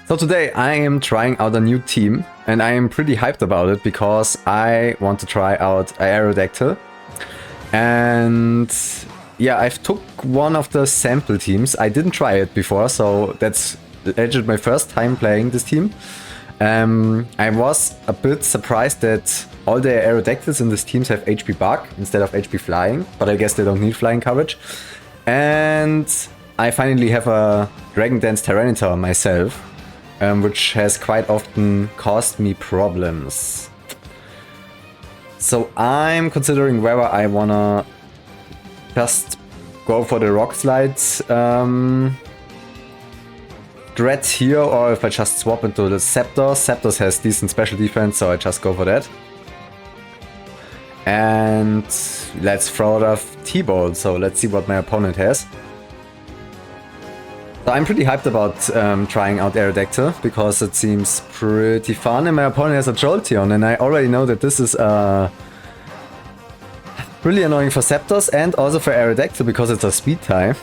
So today I am trying out a new team and I am pretty hyped about it because I want to try out Aerodactyl. And yeah, I've took one of the sample teams. I didn't try it before, so that's legit my first time playing this team. I was a bit surprised that all the Aerodactyls in this teams have HP bug instead of HP flying, but I guess they don't need flying coverage. And I finally have a Dragon Dance Tyranitar myself, which has quite often caused me problems. So I'm considering whether I wanna just go for the Rock Slide threat here, or if I just swap into the Scepter. Scepters has decent special defense, so I just go for that. And let's throw out a T-Bolt, so let's see what my opponent has. So I'm pretty hyped about trying out Aerodactyl because it seems pretty fun, and my opponent has a Jolteon, and I already know that this is really annoying for Scepters and also for Aerodactyl because it's a speed type.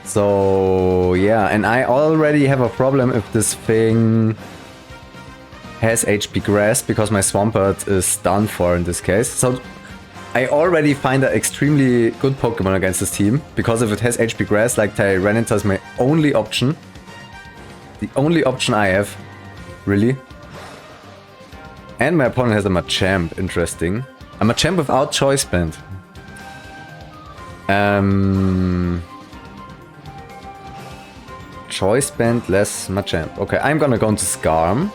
So yeah, and I already have a problem if this thing has HP Grass because my Swampert is done for in this case. So I already find an extremely good Pokemon against this team because if it has HP Grass, like Tyranitar is my only option. The only option I have, really. And my opponent has a Machamp, interesting. A Machamp without Choice Band. Choice Band less Machamp. Okay, I'm gonna go into Skarm.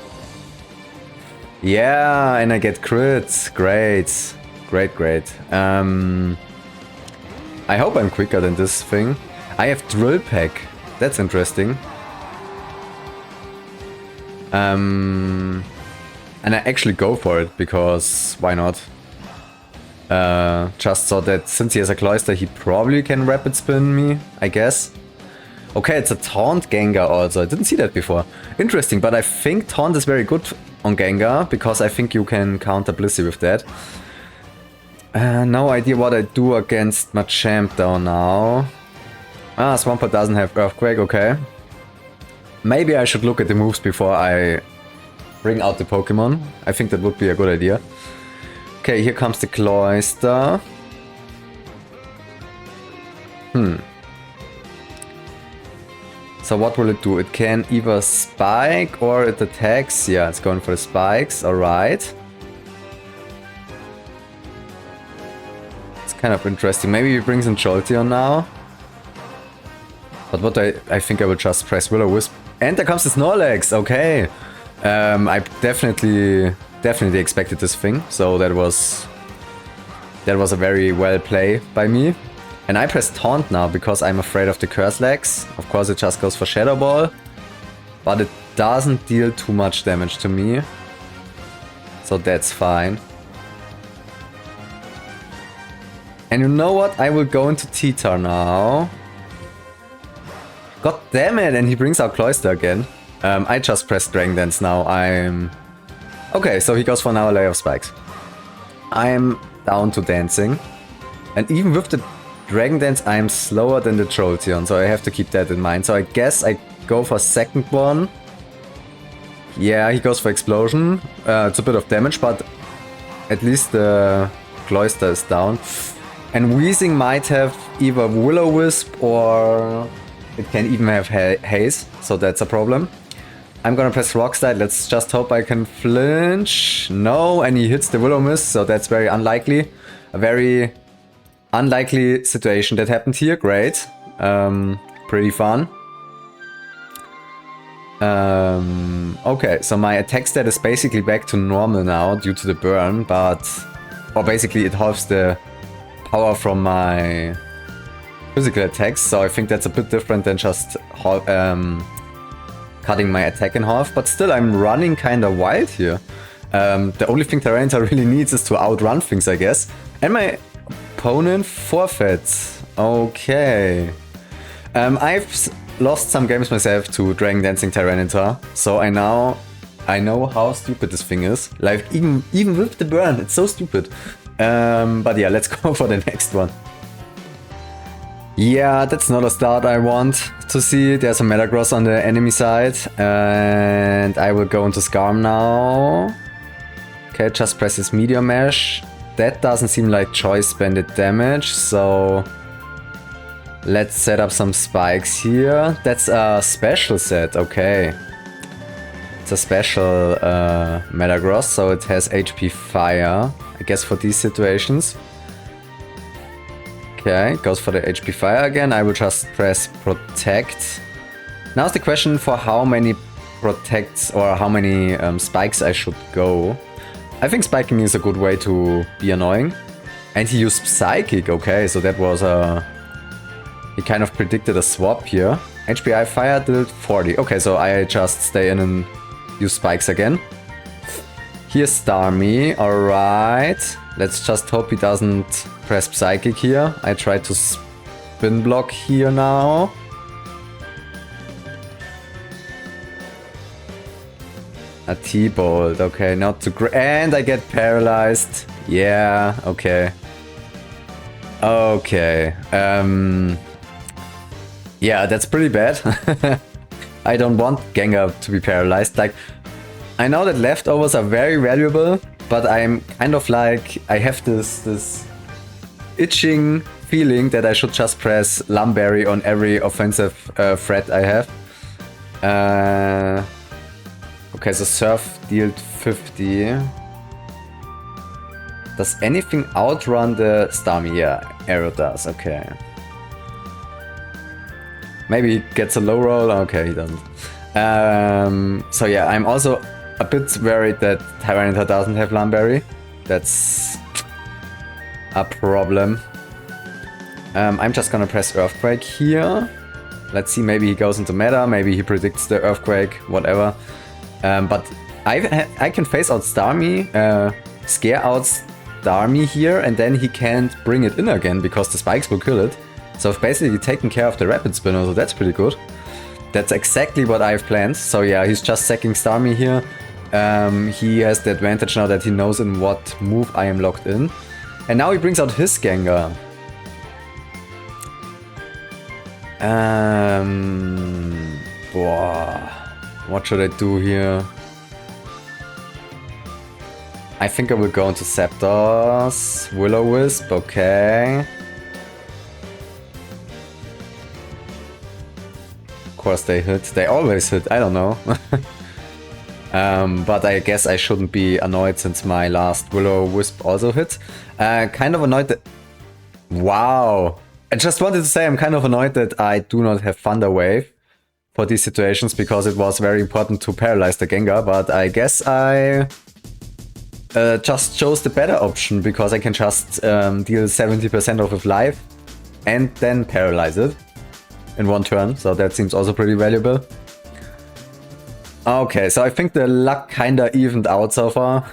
Yeah, and I get crits. Great. Great. I hope I'm quicker than this thing. I have Drill Peck. That's interesting. And I actually go for it because why not? Just so that since he has a Cloyster, he probably can Rapid Spin me, I guess. Okay, it's a Taunt Gengar also. I didn't see that before. Interesting, but I think Taunt is very good on Gengar because I think you can counter Blissey with that. No idea what I do against Machamp though now. Ah, Swampert doesn't have Earthquake, okay. Maybe I should look at the moves before I bring out the Pokemon. I think that would be a good idea. Okay, here comes the Cloyster. So what will it do? It can either spike or it attacks. Yeah, it's going for the spikes, alright. It's kind of interesting. Maybe he brings in Jolteon now. But what I think I will just press Will-O-Wisp. And there comes the Snorlax, okay. I definitely expected this thing. So that was a very well play by me. And I press Taunt now because I'm afraid of the Curse Legs. Of course it just goes for Shadow Ball. But it doesn't deal too much damage to me. So that's fine. And you know what? I will go into T-Tar now. God damn it! And he brings out Cloyster again. I just pressed Dragon Dance now. Okay, so he goes for another layer of spikes. I'm down to dancing. And even with the Dragon Dance, I'm slower than the Jolteon, so I have to keep that in mind. So I guess I go for second one. Yeah, he goes for Explosion. It's a bit of damage, but at least the Cloyster is down. And Weezing might have either Will-O-Wisp or it can even have Haze, so that's a problem. I'm gonna press Rock Slide. Let's just hope I can flinch. No, and he hits the Will-O-Wisp, so that's very unlikely. A very unlikely situation that happened here. Great. Pretty fun. Okay, so my attack stat is basically back to normal now due to the burn, but... Or basically it halves the power from my physical attacks, so I think that's a bit different than just cutting my attack in half, but still I'm running kinda wild here. The only thing Tyranitar really needs is to outrun things, I guess. And my opponent forfeits. Okay. I've lost some games myself to Dragon Dancing Tyranitar, so I know how stupid this thing is. Like, even with the burn, it's so stupid. But yeah, let's go for the next one. Yeah, that's not a start I want to see. There's a Metagross on the enemy side. And I will go into Scarm now. Okay, just press his Meteor Mesh. That doesn't seem like choice banded damage, so let's set up some spikes here. That's a special set, okay. It's a special Metagross, so it has HP Fire, I guess for these situations. Okay, goes for the HP Fire again. I will just press Protect. Now's the question for how many Protects or how many spikes I should go. I think spiking is a good way to be annoying. And he used Psychic, okay, so that was a... He kind of predicted a swap here. HPI Fire did 40. Okay, so I just stay in and use spikes again. Here's Starmie, alright. Let's just hope he doesn't press Psychic here. I try to spin block here now. A T-Bolt, okay, not too great. And I get paralyzed. Yeah, okay. Okay. Yeah, that's pretty bad. I don't want Gengar to be paralyzed. Like, I know that leftovers are very valuable, but I'm kind of like, I have this itching feeling that I should just press Lumberry on every offensive threat I have. Okay, so Surf dealt 50. Does anything outrun the Starmie? Yeah, Arrow does, okay. Maybe he gets a low roll. Okay, he doesn't. So yeah, I'm also a bit worried that Tyranitar doesn't have Lumberry. That's a problem. I'm just gonna press Earthquake here. Let's see, maybe he goes into meta, maybe he predicts the Earthquake, whatever. But I can face out Starmie, scare out Starmie here, and then he can't bring it in again because the spikes will kill it. So I've basically taken care of the Rapid Spinner, so that's pretty good. That's exactly what I've planned. So yeah, he's just sacking Starmie here. He has the advantage now that he knows in what move I am locked in. And now he brings out his Gengar. What should I do here? I think I will go into Zapdos. Will-O-Wisp, okay. Of course they hit. They always hit, I don't know. But I guess I shouldn't be annoyed since my last Will-O-Wisp also hit. Kind of annoyed that... Wow! I just wanted to say I'm kind of annoyed that I do not have Thunder Wave for these situations because it was very important to paralyze the Gengar, but I guess I just chose the better option because I can just deal 70% of life and then paralyze it in one turn, so that seems also pretty valuable. Okay, so I think the luck kinda evened out so far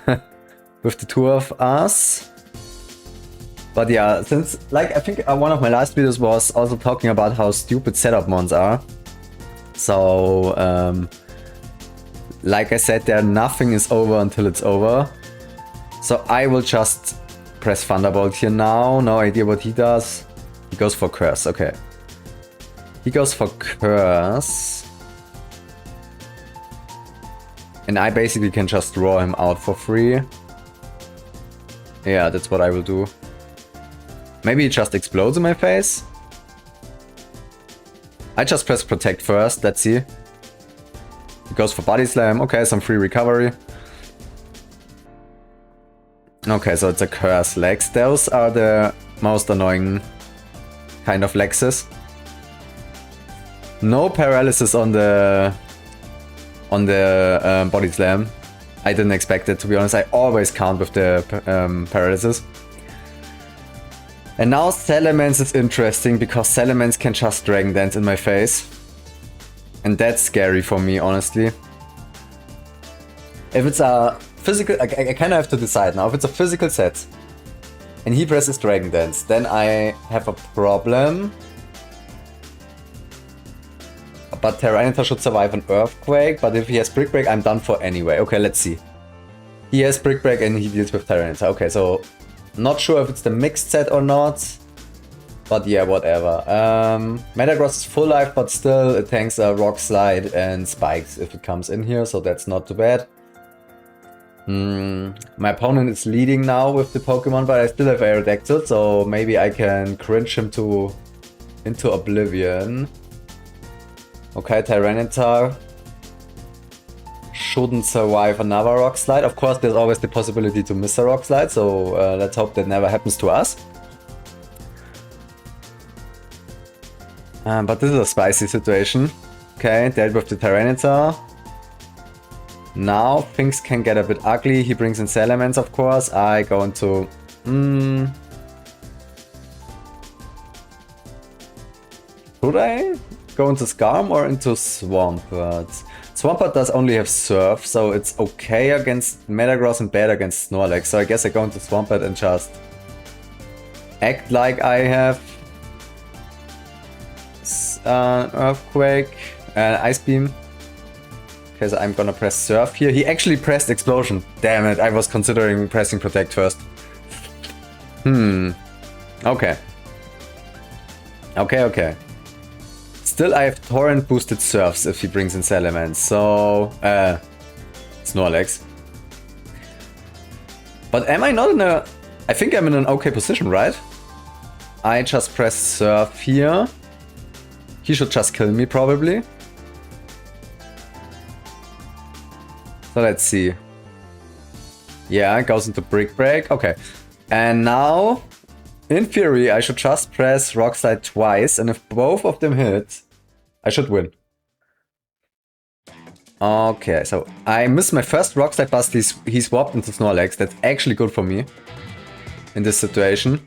with the two of us. But yeah, since, like, I think one of my last videos was also talking about how stupid setup mons are. So, like I said, there nothing is over until it's over. So I will just press Thunderbolt here now. No idea what he does. He goes for Curse, okay. He goes for Curse. And I basically can just draw him out for free. Yeah, that's what I will do. Maybe he just explodes in my face. I just press Protect first, let's see. He goes for Body Slam, okay, some free recovery. Okay, so it's a Curse Lex. Those are the most annoying kind of Lexes. No paralysis on the Body Slam. I didn't expect it, to be honest. I always count with the paralysis. And now Salamence is interesting because Salamence can just Dragon Dance in my face. And that's scary for me, honestly. If it's a physical... I kind of have to decide now. If it's a physical set and he presses Dragon Dance, then I have a problem. But Tyranitar should survive an Earthquake, but if he has Brick Break, I'm done for anyway. Okay, let's see. He has Brick Break and he deals with Tyranitar. Okay, so not sure if it's the mixed set or not. But yeah, whatever. Metagross is full life, but still it tanks a Rock Slide and Spikes if it comes in here, so that's not too bad. My opponent is leading now with the Pokemon, but I still have Aerodactyl, so maybe I can cringe him into oblivion. Okay, Tyranitar shouldn't survive another Rock Slide. Of course, there's always the possibility to miss a Rock Slide, so let's hope that never happens to us. But this is a spicy situation. Okay, dealt with the Tyranitar. Now things can get a bit ugly. He brings in Salamence, of course. I go into... Should I go into Scarm or into Swampert? Swampert does only have Surf, so it's okay against Metagross and bad against Snorlax. So I guess I go into Swampert and just act like I have Earthquake and Ice Beam. Okay, so I'm gonna press Surf here. He actually pressed Explosion. Damn it, I was considering pressing Protect first. Okay. Okay. Still, I have Torrent boosted Surfs if he brings in Salamence, so... Snorlax. But am I not in a... I think I'm in an okay position, right? I just press Surf here. He should just kill me, probably. So let's see. Yeah, it goes into Brick Break. Okay. And now, in theory, I should just press Rock Slide twice. And if both of them hit, I should win. Okay, so I missed my first Rock Slide, but he swapped into Snorlax. That's actually good for me in this situation.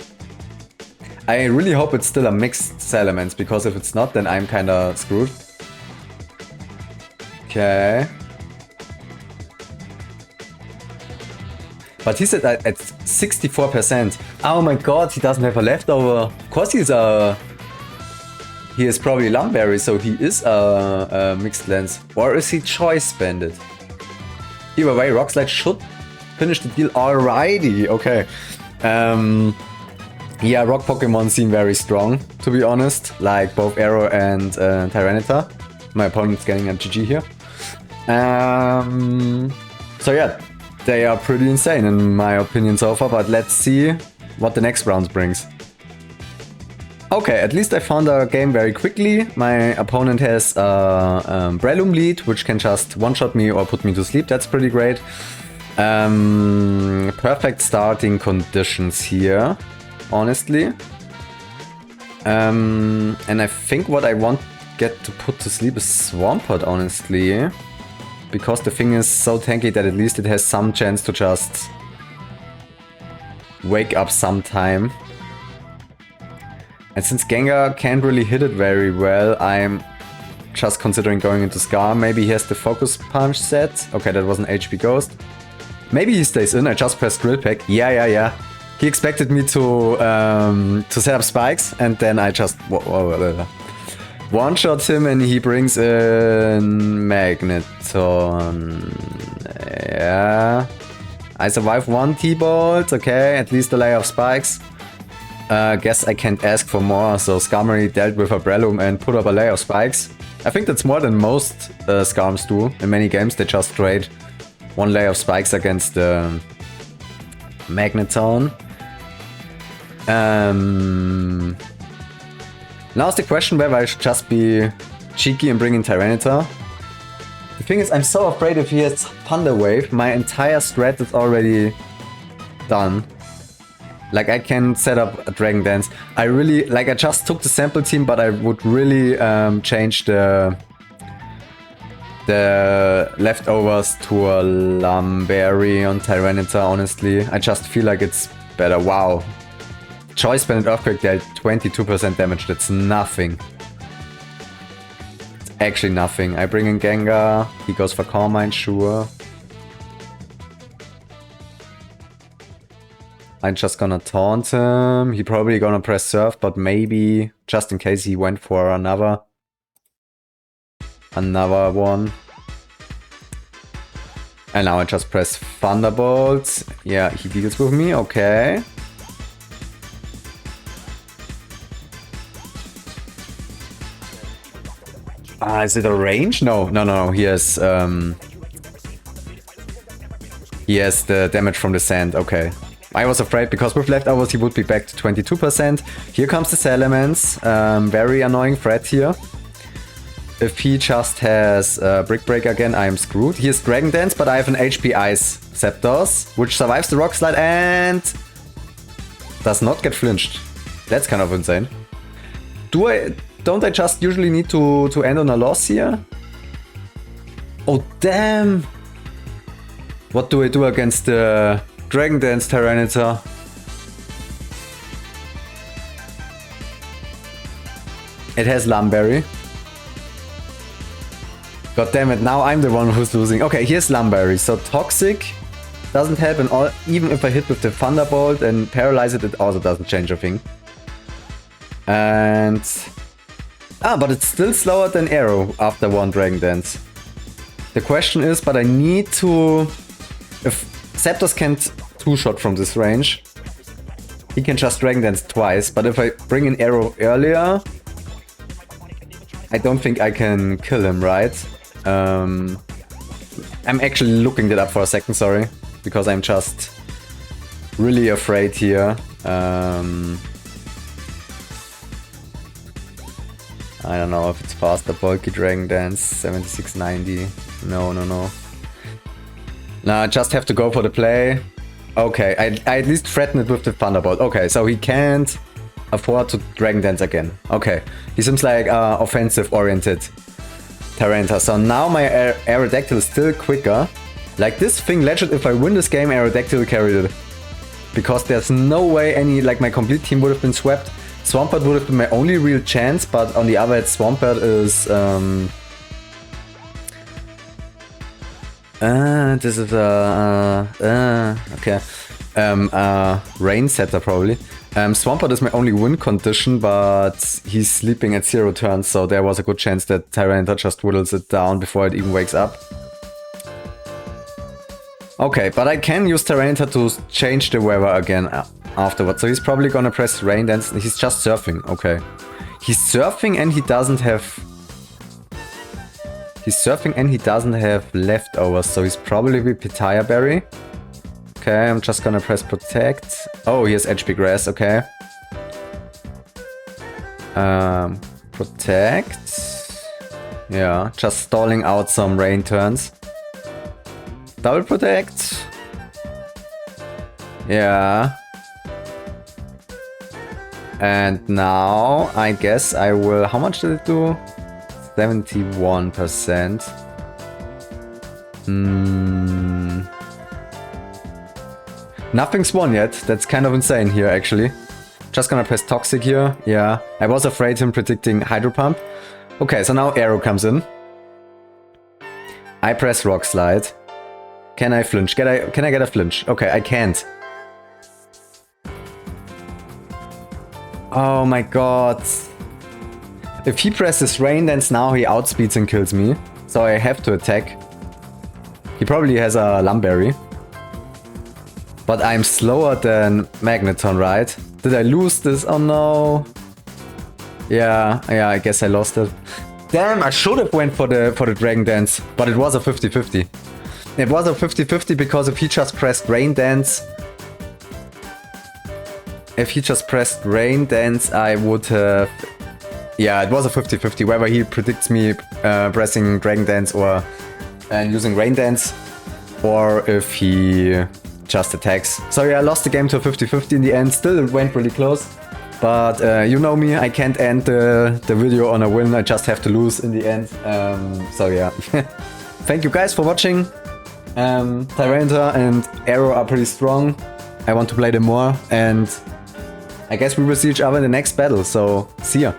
I really hope it's still a mixed Salamence, because if it's not, then I'm kinda screwed. Okay. But he's at 64%. Oh my god, he doesn't have a leftover. Of course he is probably Lumberry, so he is a mixed lens. Or is he Choice Bandit? Either way, Rock Slide should finish the deal alrighty. Okay. Yeah, rock Pokemon seem very strong, to be honest. Like both Arrow and Tyranitar. My opponent's getting a GG here. So yeah, they are pretty insane in my opinion so far, but let's see what the next round brings. Okay, at least I found a game very quickly. My opponent has a Breloom lead, which can just one-shot me or put me to sleep. That's pretty great. Perfect starting conditions here, honestly. And I think what I want to get to put to sleep is Swampert, honestly. Because the thing is so tanky that at least it has some chance to just wake up sometime. And since Gengar can't really hit it very well, I'm just considering going into Scar. Maybe he has the Focus Punch set. Okay, that was an HP Ghost. Maybe he stays in. I just pressed Drill Peck. Yeah. He expected me to set up spikes, and then I just one-shot him, and he brings in Magneton. Yeah. I survived one T-Bolt. Okay, at least a layer of spikes. Guess I can't ask for more, so Skarmory dealt with a Breloom and put up a layer of spikes. I think that's more than most Skarms do. In many games they just trade one layer of spikes against Magneton. Now's the question whether I should just be cheeky and bring in Tyranitar. The thing is, I'm so afraid if he has Thunder Wave, my entire strat is already done. Like, I can set up a Dragon Dance. I really, like, I just took the sample team, but I would really change the leftovers to a Lumberry on Tyranitar, honestly. I just feel like it's better. Wow. Choice Bandit Earthquake dealt 22% damage. That's nothing. It's actually nothing. I bring in Gengar. He goes for Carmine, sure. I'm just gonna taunt him. He probably gonna press Surf, but maybe just in case he went for another one. And now I just press Thunderbolt. Yeah, he deals with me. Okay. Is it a range? No. He has the damage from the sand. Okay. I was afraid because with leftovers he would be back to 22%. Here comes the Salamence. Very annoying threat here. If he just has Brick Break again, I am screwed. He has Dragon Dance, but I have an HP Ice Zapdos, which survives the Rock Slide and does not get flinched. That's kind of insane. Don't I just usually need to end on a loss here? Oh damn! What do I do against the Dragon Dance Tyranitar? It has Lumberry. God damn it, now I'm the one who's losing. Okay, here's Lumberry. So Toxic doesn't help, and even if I hit with the Thunderbolt and paralyze it, it also doesn't change a thing. And... but it's still slower than Arrow after one Dragon Dance. The question is, but I need to... If Zapdos can't two-shot from this range, he can just Dragon Dance twice, but if I bring in Arrow earlier, I don't think I can kill him, right? I'm actually looking that up for a second, sorry, because I'm just really afraid here. I don't know if it's faster. Bulky Dragon Dance, 7690. No. No, I just have to go for the play. Okay, I at least threaten it with the Thunderbolt. Okay, so he can't afford to Dragon Dance again. Okay, he seems like offensive-oriented Tyranitar. So now my Aerodactyl is still quicker. Like this thing, legit, if I win this game, Aerodactyl carried it. Because there's no way like my complete team would have been swept. Swampert would have been my only real chance, but on the other hand, Swampert is... this is okay. Rain Setter probably. Swampert is my only win condition, but he's sleeping at 0 turns, so there was a good chance that Tyranitar just whittles it down before it even wakes up. Okay, but I can use Tyranitar to change the weather again afterwards, so he's probably gonna press Rain Dance. He's just surfing, okay. He's surfing and he doesn't have... He's surfing and he doesn't have leftovers, so he's probably with Pitaya Berry. Okay, I'm just gonna press Protect. Oh, he has HP Grass, okay. Protect. Yeah, just stalling out some rain turns. Double Protect. Yeah. And now, I guess I will... How much did it do? 71%. Nothing's won yet. That's kind of insane here, actually. Just gonna press Toxic here. Yeah, I was afraid him predicting Hydro Pump. Okay, so now Arrow comes in. I press Rock Slide. Can I flinch? Can I get a flinch? Okay, I can't. Oh my god. If he presses Rain Dance now, he outspeeds and kills me. So I have to attack. He probably has a Lumberry. But I'm slower than Magneton, right? Did I lose this? Oh no. Yeah, I guess I lost it. Damn, I should have went for the Dragon Dance. But it was a 50-50. It was a 50-50 because if he just pressed Rain Dance... If he just pressed Rain Dance, I would have... Yeah, it was a 50-50, whether he predicts me pressing Dragon Dance or using Rain Dance, or if he just attacks. So yeah, I lost the game to a 50-50 in the end. Still, it went really close. But you know me, I can't end the video on a win, I just have to lose in the end. So yeah. Thank you guys for watching. Tyranitar and Arrow are pretty strong. I want to play them more, and I guess we will see each other in the next battle, so see ya.